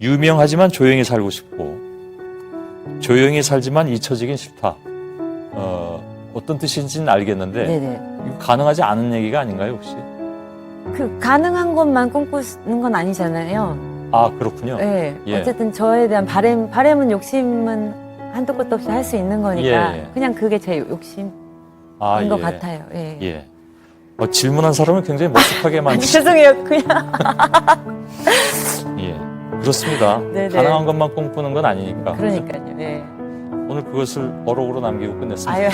유명하지만 조용히 살고 싶고 조용히 살지만 잊혀지긴 싫다. 어떤 뜻인지는 알겠는데 네네. 이거 가능하지 않은 얘기가 아닌가요 혹시? 그 가능한 것만 꿈꾸는 건 아니잖아요. 아 그렇군요. 네. 예. 어쨌든 저에 대한 바램은 욕심은 한도 끝도 없이 할 수 있는 거니까 예. 그냥 그게 제 욕심인 아, 것 예. 같아요. 예. 예. 질문한 사람을 굉장히 머쓱하게 아니, 만드시. 죄송해요. 그냥. 예. 그렇습니다. 네네. 가능한 것만 꿈꾸는 건 아니니까. 그러니까요. 예. 오늘 그것을 어록으로 남기고 끝냈습니다. 아유.